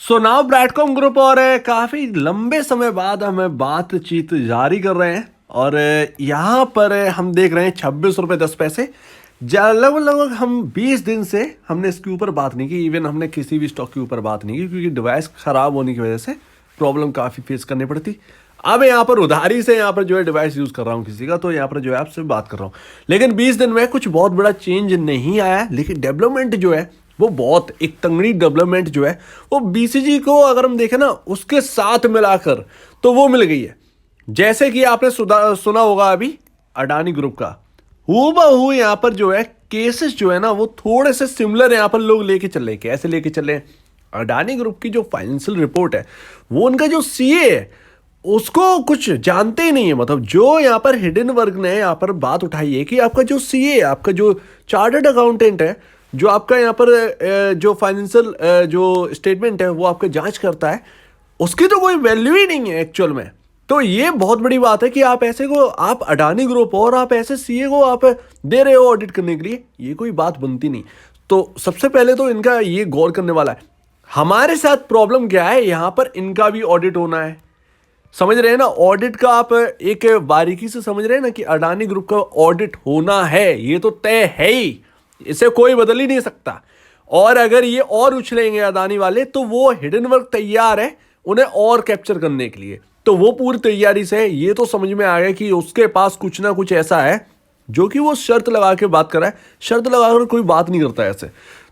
So now ब्रैडकॉम group और काफ़ी लंबे समय बाद हम बातचीत जारी कर रहे हैं और यहाँ पर हम देख रहे हैं 26 रुपये 10 पैसे। लगभग लगभग हम 20 दिन से हमने इसके ऊपर बात नहीं की, इवन हमने किसी भी स्टॉक के ऊपर बात नहीं की क्योंकि डिवाइस ख़राब होने की वजह से प्रॉब्लम काफ़ी फेस करनी पड़ती। अब यहाँ पर उधारी से यहाँ पर जो है डिवाइस यूज़ कर रहा हूँ किसी का, तो यहाँ पर जो है आपसे बात कर रहा हूँ। लेकिन 20 दिन में कुछ बहुत बड़ा चेंज नहीं आया, लेकिन डेवलपमेंट जो है वो बहुत एक तंगड़ी डेवलपमेंट जो है वो बीसीजी को अगर हम देखें ना उसके साथ मिलाकर तो वो मिल गई है। जैसे कि आपने सुना होगा अभी अडानी ग्रुप का हूबहू यहाँ पर जो है केसेस जो है ना वो थोड़े से सिमिलर यहाँ पर लोग लेके चल रहे हैं। कैसे लेके चले? अडानी ग्रुप की जो फाइनेंशियल रिपोर्ट है वो उनका जो सीए है उसको कुछ जानते ही नहीं है। मतलब जो यहाँ पर हिडन वर्ग ने यहाँ पर बात उठाई है कि आपका जो सीए है, आपका जो चार्टर्ड अकाउंटेंट है, जो आपका यहाँ पर जो फाइनेंशियल जो स्टेटमेंट है वो आपका जांच करता है, उसकी तो कोई वैल्यू ही नहीं है एक्चुअल में। तो ये बहुत बड़ी बात है कि आप ऐसे को आप अडानी ग्रुप और आप ऐसे सीए को आप दे रहे हो ऑडिट करने के लिए, ये कोई बात बनती नहीं। तो सबसे पहले तो इनका ये गौर करने वाला है। हमारे साथ प्रॉब्लम क्या है, यहाँ पर इनका भी ऑडिट होना है। समझ रहे हैं ना? ऑडिट का आप एक बारीकी से समझ रहे हैं ना कि अडानी ग्रुप का ऑडिट होना है, ये तो तय है ही, इसे कोई बदल ही नहीं सकता। और अगर ये और उछलेंगे अडानी वाले तो वो हिडन वर्क तैयार है उन्हें और कैप्चर करने के लिए, तो वो पूरी तैयारी से है। ये तो समझ में आ गया कि उसके पास कुछ ना कुछ ऐसा है जो कि वो शर्त लगा के बात कर रहा है। शर्त लगाकर कोई बात नहीं करता ऐसे,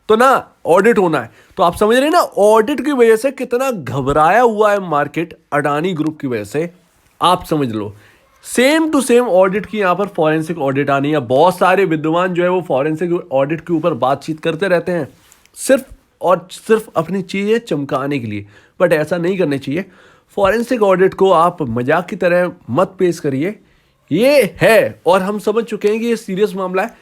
तो ना ऑडिट होना है। तो आप समझ रहे हैं ना ऑडिट की वजह से कितना घबराया हुआ है मार्केट अडानी ग्रुप की वजह से। आप समझ लो सेम टू सेम ऑडिट की यहाँ पर फॉरेंसिक ऑडिट आनी है। बहुत सारे विद्वान जो है वो फॉरेंसिक ऑडिट के ऊपर बातचीत करते रहते हैं सिर्फ और सिर्फ अपनी चीज़ें चमकाने के लिए, बट ऐसा नहीं करना चाहिए। फॉरेंसिक ऑडिट को आप मजाक की तरह मत पेश करिए, ये है और हम समझ चुके हैं कि ये सीरियस मामला है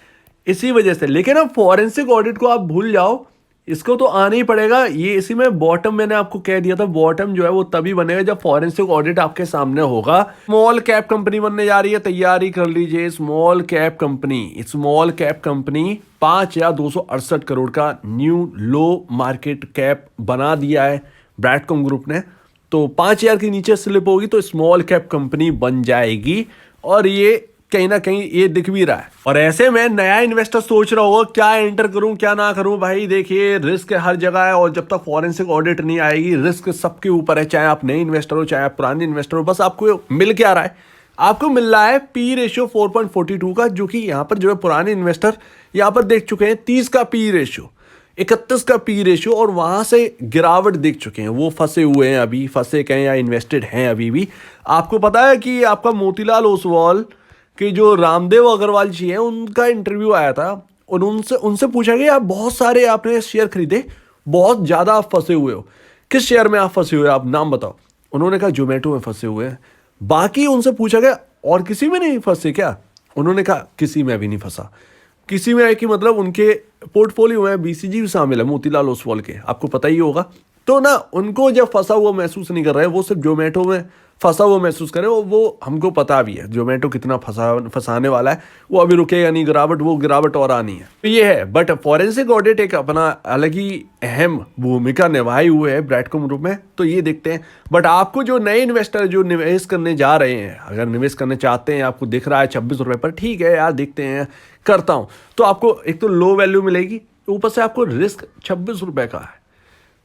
इसी वजह से। लेकिन अब फॉरेंसिक ऑडिट को आप भूल जाओ, इसको तो आना ही पड़ेगा। ये इसी में बॉटम मैंने आपको कह दिया था, बॉटम जो है वो तभी बनेगा जब फॉरेंसिक ऑडिट आपके सामने होगा। स्मॉल कैप कंपनी बनने जा रही है, तैयारी कर लीजिए। स्मॉल कैप कंपनी 5,268 करोड़ का न्यू लो मार्केट कैप बना दिया है ब्रैडकॉम ग्रुप ने। तो 5,000 के नीचे स्लिप होगी तो स्मॉल कैप कंपनी बन जाएगी और ये कहीं ना कहीं ये दिख भी रहा है। और ऐसे में नया इन्वेस्टर सोच रहा होगा क्या एंटर करूं क्या ना करूं। भाई देखिए रिस्क हर जगह है और जब तक फॉरेंसिक ऑडिट नहीं आएगी रिस्क सबके ऊपर है, चाहे आप नए इन्वेस्टर हो चाहे आप पुराने इन्वेस्टर हो। बस आपको मिल क्या रहा है? आपको मिल रहा है पी रेशियो 4.42 का, जो कि यहाँ पर जो है पुराने इन्वेस्टर यहाँ पर देख चुके हैं 30 का पी रेशियो, 31 का पी रेशियो, और वहां से गिरावट देख चुके हैं। वो फंसे हुए हैं, अभी फंसे कहें या इन्वेस्टेड हैं अभी भी। आपको पता है कि आपका मोतीलाल ओसवाल कि जो रामदेव अग्रवाल जी हैं उनका इंटरव्यू आया था और उनसे पूछा गया आप बहुत सारे आपने शेयर खरीदे, बहुत ज़्यादा आप फंसे हुए हो, किस शेयर में आप फंसे हुए आप नाम बताओ। उन्होंने कहा जोमेटो में फंसे हुए हैं। बाकी उनसे पूछा गया और किसी में नहीं फंसे क्या? उन्होंने कहा किसी में भी नहीं फंसा। किसी में है कि मतलब उनके पोर्टफोलियो में बीसीजी भी शामिल है मोतीलाल ओसवाल के, आपको पता ही होगा। तो ना उनको जब फंसा हुआ महसूस नहीं कर रहे हैं, वो सिर्फ जोमेटो में फंसा हुआ महसूस करे। वो हमको पता भी है जोमेटो कितना फंसाने वाला है, वो अभी रुकेगा नहीं गिरावट, वो गिरावट और आनी है। तो ये है, बट फॉरेंसिक ऑडिट एक अपना अलग ही अहम भूमिका निभाई हुए है ब्रैडकॉम ग्रुप में, तो ये देखते हैं। बट आपको जो नए इन्वेस्टर जो निवेश करने जा रहे हैं, अगर निवेश करने चाहते हैं, आपको दिख रहा है 26 रुपये पर, ठीक है यार देखते हैं करता हूँ, तो आपको एक तो लो वैल्यू मिलेगी, ऊपर से आपको रिस्क 26 रुपये का है।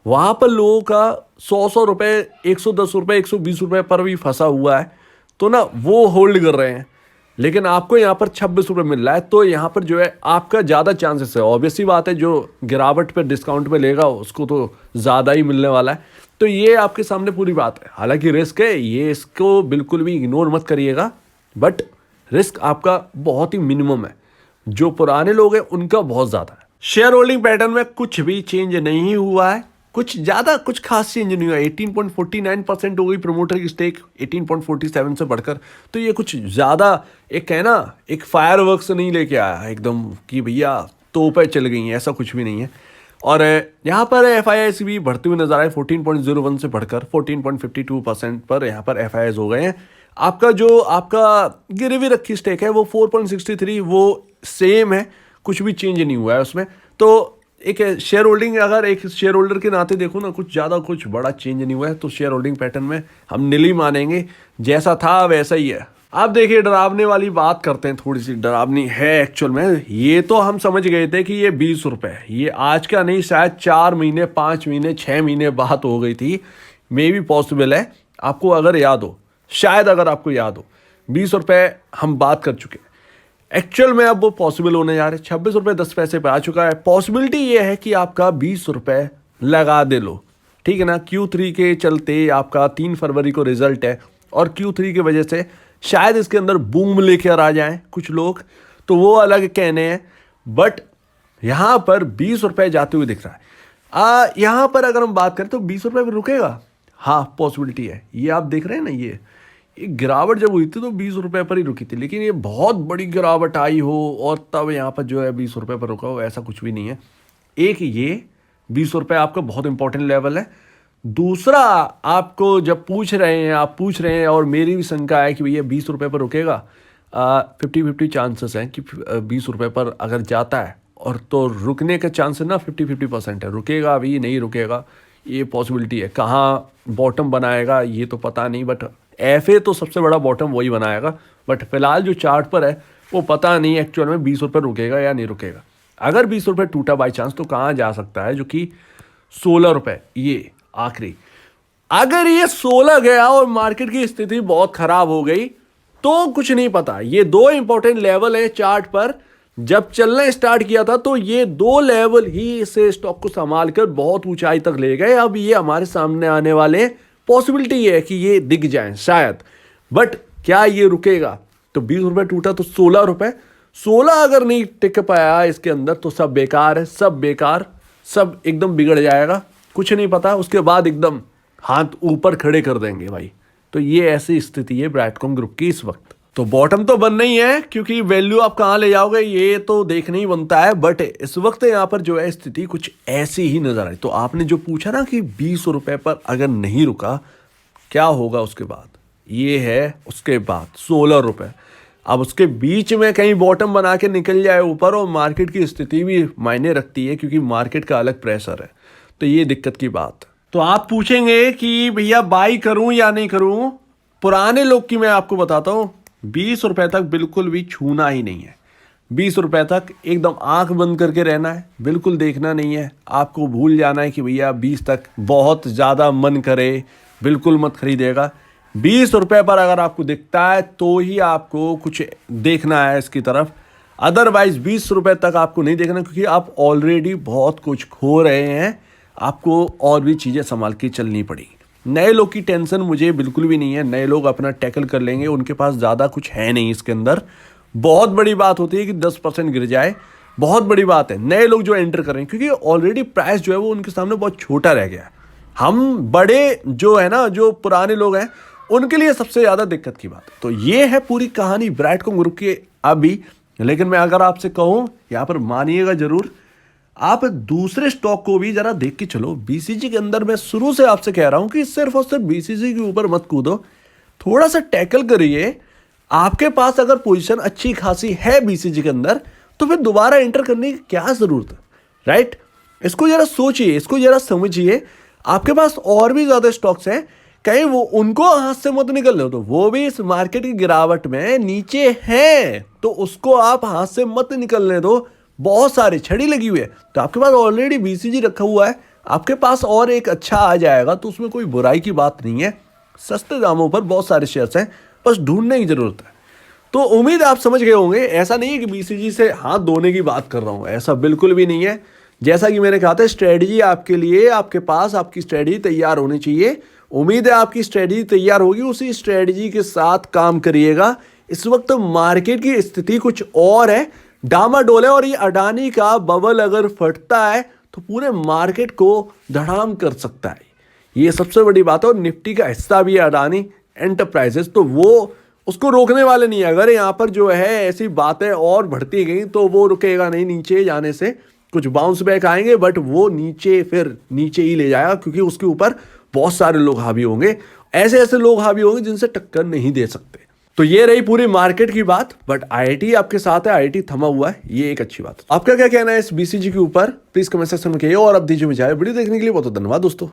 वहाँ पर लोगों का 100 रुपये, 110 रुपये, 120 रुपये पर भी फंसा हुआ है, तो ना वो होल्ड कर रहे हैं। लेकिन आपको यहाँ पर 26 रुपये मिल रहा है, तो यहाँ पर जो है आपका ज़्यादा चांसेस है। ऑब्वियसली बात है, जो गिरावट पे डिस्काउंट पे लेगा उसको तो ज़्यादा ही मिलने वाला है। तो ये आपके सामने पूरी बात है। हालांकि रिस्क है, ये इसको बिल्कुल भी इग्नोर मत करिएगा, बट रिस्क आपका बहुत ही मिनिमम है। जो पुराने लोग हैं उनका बहुत ज़्यादा है। शेयर होल्डिंग पैटर्न में कुछ भी चेंज नहीं हुआ है, कुछ ज़्यादा कुछ खास चेंज नहीं हुआ। 18.49% हो गई प्रमोटर की स्टेक 18.47 से बढ़कर। तो ये कुछ ज़्यादा एक है ना, एक फायर वर्क से नहीं लेके आया एकदम कि भैया तोपें चल गई हैं, ऐसा कुछ भी नहीं है। और यहाँ पर FIIs भी बढ़ते हुए नजर आए, 14.01 से बढ़कर 14.52% पर यहाँ पर FIIs हो गए हैं। आपका गिरवी रखी स्टेक है वो 4.63, वो सेम है, कुछ भी चेंज नहीं हुआ है उसमें। तो एक शेयर होल्डिंग, अगर एक शेयर होल्डर के नाते देखो ना, कुछ ज़्यादा कुछ बड़ा चेंज नहीं हुआ है, तो शेयर होल्डिंग पैटर्न में हम नीली मानेंगे, जैसा था वैसा ही है। अब देखिए डरावने वाली बात करते हैं, थोड़ी सी डरावनी है एक्चुअल में। ये तो हम समझ गए थे कि ये 20 रुपये, ये आज का नहीं, शायद 4 महीने 5 महीने 6 महीने बात हो गई थी, मे भी पॉसिबल है आपको अगर याद हो, शायद अगर आपको याद हो, 20 रुपये हम बात कर चुके हैं। एक्चुअल में अब वो पॉसिबल होने जा रहे हैं, 26 रुपये 10 पैसे पे आ चुका है। पॉसिबिलिटी ये है कि आपका 20 रुपये लगा दे लो, ठीक है ना। Q3 के चलते आपका 3 फरवरी को रिजल्ट है, और Q3 की वजह से शायद इसके अंदर बूम लेकर आ जाएं कुछ लोग, तो वो अलग कहने हैं। बट यहाँ पर 20 रुपये जाते हुए दिख रहा है। यहाँ पर अगर हम बात करें तो 20 रुपये पर रुकेगा, हाँ पॉसिबिलिटी है। ये आप देख रहे हैं ना, ये गिरावट जब हुई थी तो 20 रुपये पर ही रुकी थी, लेकिन ये बहुत बड़ी गिरावट आई हो और तब यहाँ पर जो है 20 रुपये पर रुका हो, ऐसा कुछ भी नहीं है। एक ये 20 रुपये आपका बहुत इंपॉर्टेंट लेवल है। दूसरा, आपको जब पूछ रहे हैं, आप पूछ रहे हैं और मेरी भी शंका है कि भैया 20 रुपये पर रुकेगा, 50-50 चांसेस हैं कि 20 रुपये पर अगर जाता है और तो रुकने के चांसेस ना 50-50% है। रुकेगा भी नहीं रुकेगा, ये पॉसिबिलिटी है। कहाँ बॉटम बनाएगा ये तो पता नहीं, बट एफए तो सबसे बड़ा बॉटम वही बनाएगा। बट फिलहाल जो चार्ट पर है वो पता नहीं एक्चुअल में 20 रुपये रुकेगा या नहीं रुकेगा। अगर 20 रुपये टूटा बाई चांस तो कहाँ जा सकता है, जो कि 16 रुपये, ये आखिरी। अगर ये 16 गया और मार्केट की स्थिति बहुत खराब हो गई तो कुछ नहीं पता। ये 2 इंपॉर्टेंट लेवल है चार्ट पर। जब चलना स्टार्ट किया था तो ये 2 लेवल ही इसे स्टॉक को संभाल कर बहुत ऊंचाई तक ले गए। अब ये हमारे सामने आने वाले पॉसिबिलिटी है कि ये दिख जाए शायद, बट क्या ये रुकेगा? तो 20 रुपये टूटा तो 16 रुपये, 16 अगर नहीं टिक पाया इसके अंदर तो सब बेकार है, सब बेकार, सब एकदम बिगड़ जाएगा। कुछ नहीं पता, उसके बाद एकदम हाथ ऊपर खड़े कर देंगे भाई। तो ये ऐसी स्थिति है ब्राइटकॉम ग्रुप की इस वक्त। तो बॉटम तो बनना ही है, क्योंकि वैल्यू आप कहाँ ले जाओगे ये तो देखना ही बनता है। बट इस वक्त यहाँ पर जो है स्थिति कुछ ऐसी ही नजर आई। तो आपने जो पूछा ना कि 20 रुपये पर अगर नहीं रुका क्या होगा उसके बाद, ये है उसके बाद 16 रुपये। अब उसके बीच में कहीं बॉटम बना के निकल जाए ऊपर, और मार्केट की स्थिति भी मायने रखती है क्योंकि मार्केट का अलग प्रेशर है, तो ये दिक्कत की बात। तो आप पूछेंगे कि भैया बाई करूं या नहीं करूं। पुराने लोग की मैं आपको बताता हूं, 20 रुपये तक बिल्कुल भी छूना ही नहीं है। 20 रुपये तक एकदम आंख बंद करके रहना है, बिल्कुल देखना नहीं है। आपको भूल जाना है कि भैया 20 तक बहुत ज़्यादा मन करे, बिल्कुल मत खरीदेगा। 20 रुपये पर अगर आपको दिखता है तो ही आपको कुछ देखना है इसकी तरफ, अदरवाइज 20 रुपये तक आपको नहीं देखना, क्योंकि आप ऑलरेडी बहुत कुछ खो रहे हैं। आपको और भी चीज़ें संभाल के चलनी पड़ेगी। नए लोग की टेंशन मुझे बिल्कुल भी नहीं है, नए लोग अपना टैकल कर लेंगे, उनके पास ज़्यादा कुछ है नहीं इसके अंदर। बहुत बड़ी बात होती है कि 10% गिर जाए, बहुत बड़ी बात है। नए लोग जो एंटर कर रहे हैं, क्योंकि ऑलरेडी प्राइस जो है वो उनके सामने बहुत छोटा रह गया है। हम बड़े जो है ना, जो पुराने लोग हैं, उनके लिए सबसे ज़्यादा दिक्कत की बात है। तो ये है पूरी कहानी ब्राइटकॉम ग्रुप की अभी। लेकिन मैं अगर आपसे कहूँ, यहाँ पर मानिएगा ज़रूर, आप दूसरे स्टॉक को भी जरा देख के चलो। बीसीजी के अंदर मैं शुरू से आपसे कह रहा हूं कि सिर्फ और सिर्फ बीसीजी के ऊपर मत कूदो, थोड़ा सा टैकल करिए। आपके पास अगर पोजीशन अच्छी खासी है बीसीजी के अंदर, तो फिर दोबारा एंटर करने की क्या जरूरत है, राइट? इसको जरा सोचिए, इसको जरा समझिए। आपके पास और भी ज्यादा स्टॉक्स हैं, कहीं वो उनको हाथ से मत निकल लो, तो वो भी इस मार्केट की गिरावट में नीचे हैं, तो उसको आप हाथ से मत निकलने दो। बहुत सारी छड़ी लगी हुई है, तो आपके पास ऑलरेडी बीसीजी रखा हुआ है, आपके पास और एक अच्छा आ जाएगा तो उसमें कोई बुराई की बात नहीं है। सस्ते दामों पर बहुत सारे शेयर्स हैं, बस ढूंढने की जरूरत है। तो उम्मीद आप समझ गए होंगे। ऐसा नहीं है कि बीसीजी से हाथ धोने की बात कर रहा हूँ, ऐसा बिल्कुल भी नहीं है। जैसा कि मैंने कहा था, स्ट्रेटजी आपके लिए, आपके पास आपकी स्ट्रेटजी तैयार होनी चाहिए। उम्मीद है आपकी स्ट्रेटजी तैयार होगी, उसी स्ट्रेटजी के साथ काम करिएगा। इस वक्त मार्केट की स्थिति कुछ और है, डामाडोल है, और ये अडानी का बबल अगर फटता है तो पूरे मार्केट को धड़ाम कर सकता है, ये सबसे बड़ी बात है। और निफ्टी का हिस्सा भी है अडानी एंटरप्राइजेस, तो वो उसको रोकने वाले नहीं है। अगर यहाँ पर जो है ऐसी बातें और बढ़ती गई तो वो रुकेगा नहीं, नीचे जाने से कुछ बाउंस बैक आएंगे, बट वो नीचे फिर नीचे ही ले जाएगा, क्योंकि उसके ऊपर बहुत सारे लोग हावी होंगे, ऐसे ऐसे लोग हावी होंगे जिनसे टक्कर नहीं दे सकते। तो ये रही पूरी मार्केट की बात, बट आईआईटी आपके साथ है, आईआईटी थमा हुआ है, ये एक अच्छी बात। आपका क्या कहना है इस बीसीजी के ऊपर, प्लीज कमेंट सेक्शन में कहिए और अब दीजिए मुझे वीडियो देखने के लिए बहुत धन्यवाद दोस्तों।